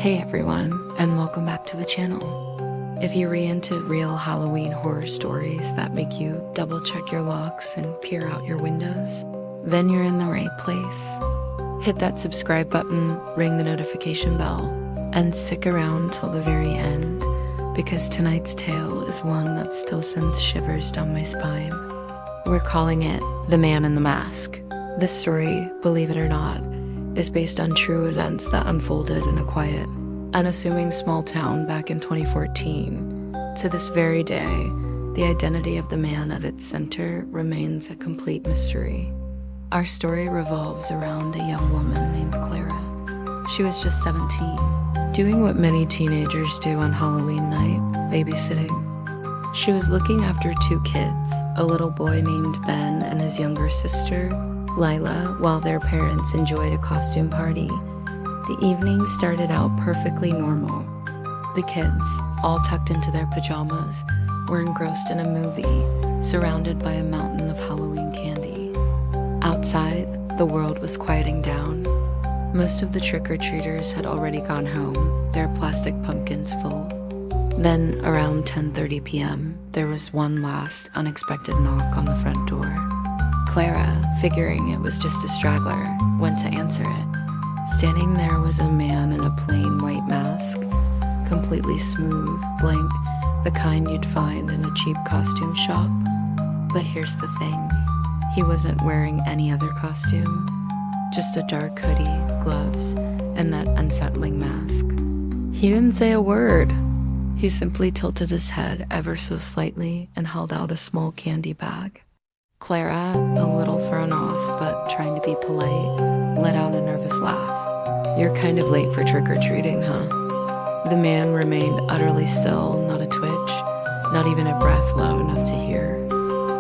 Hey everyone, and welcome back to the channel. If you're into real Halloween horror stories that make you double check your locks and peer out your windows, then you're in the right place. Hit that subscribe button, ring the notification bell, and stick around till the very end, because tonight's tale is one that still sends shivers down my spine. We're calling it The Man in the Mask. This story, believe it or not, is based on true events that unfolded in a quiet, unassuming small town back in 2014. To this very day, the identity of the man at its center remains a complete mystery. Our story revolves around a young woman named Clara. She was just 17, doing what many teenagers do on Halloween night, babysitting. She was looking after two kids, a little boy named Ben and his younger sister, Lila, while their parents enjoyed a costume party. The evening started out perfectly normal. The kids, all tucked into their pajamas, were engrossed in a movie, surrounded by a mountain of Halloween candy. Outside, the world was quieting down. Most of the trick-or-treaters had already gone home, their plastic pumpkins full. Then, around 10:30 p.m., there was one last unexpected knock on the front door. Clara, figuring it was just a straggler, went to answer it. Standing there was a man in a plain white mask, completely smooth, blank, the kind you'd find in a cheap costume shop. But here's the thing, he wasn't wearing any other costume, just a dark hoodie, gloves, and that unsettling mask. He didn't say a word. He simply tilted his head ever so slightly and held out a small candy bag. Clara, a little thrown off but trying to be polite, let out a nervous laugh. "You're kind of late for trick-or-treating, huh?" The man remained utterly still, not a twitch, not even a breath loud enough to hear.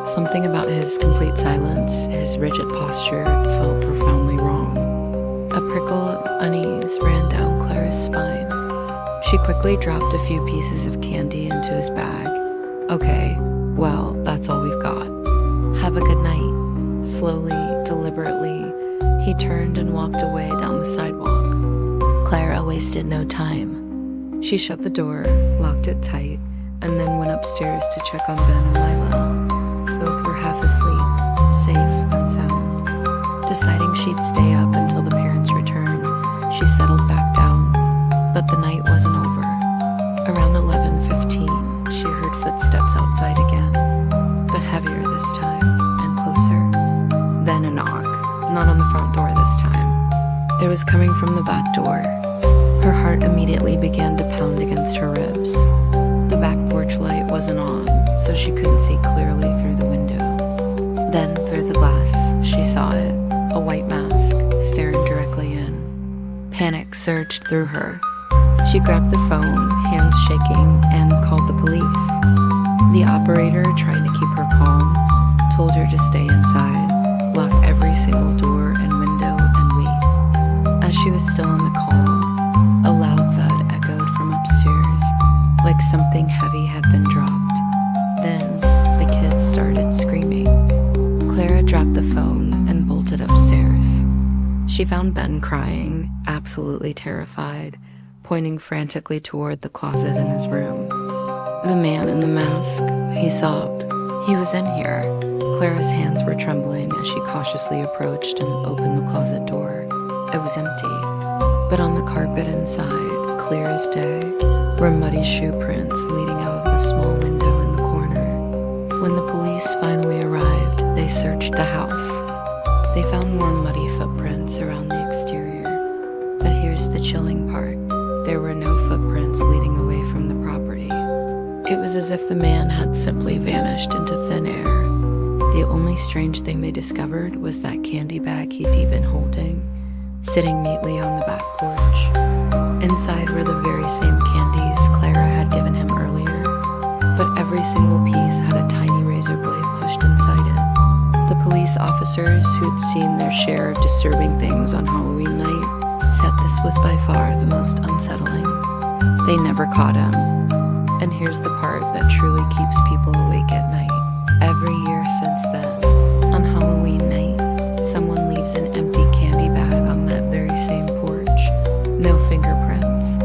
Something about his complete silence, his rigid posture, felt profoundly wrong. A prickle of unease ran down Clara's spine. She quickly dropped a few pieces of candy into his bag. "Okay, well, that's all we've got. Have a good night." Slowly, deliberately, he turned and walked away down the sidewalk. Clara wasted no time. She shut the door, locked it tight, and then went upstairs to check on Ben and Lila. Both were half asleep, safe and sound. Deciding she'd stay up until the parents returned, she settled back down. But the night wasn't over. Around 11:15, she heard footsteps outside again, but heavier this time, and closer. Then a knock, not on the front door this time. It was coming from the back door. Her heart immediately began to pound against her ribs. The back porch light wasn't on, so she couldn't see clearly through the window. Then, through the glass, she saw it, a white mask, staring directly in. Panic surged through her. She grabbed the phone, hands shaking, and called the police. The operator, trying to keep her calm, told her to stay inside, lock every single door and window, and wait. As she was still on the call, a loud thud echoed from upstairs, like something heavy had been dropped. Then, the kids started screaming. Clara dropped the phone and bolted upstairs. She found Ben crying, absolutely terrified, pointing frantically toward the closet in his room. "The man in the mask," he sobbed. "He was in here." Clara's hands were trembling as she cautiously approached and opened the closet door. It was empty, but on the carpet inside, clear as day, were muddy shoe prints leading out of the small window in the corner. When the police finally arrived, they searched the house. They found more muddy footprints around the exterior. But here's the chilling part. There were no footprints leading away from the property. It was as if the man had simply vanished into thin air. The only strange thing they discovered was that candy bag he'd been holding, sitting neatly on the back porch. Inside were the very same candies Clara had given him earlier, but every single piece had a tiny razor blade pushed inside it. The police officers who'd seen their share of disturbing things on Halloween night said this was by far the most unsettling. They never caught him. And here's the part that truly keeps people awake at night. Every year since then, on Halloween night, someone leaves an empty candy bag on that very same porch. No fingerprints,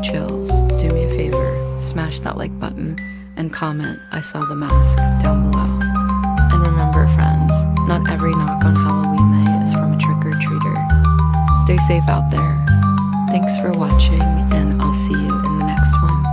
chills, do me a favor, smash that like button, and comment, I saw the mask, down below. And remember friends, not every knock on Halloween night is from a trick-or-treater. Stay safe out there. Thanks for watching, and I'll see you in the next one.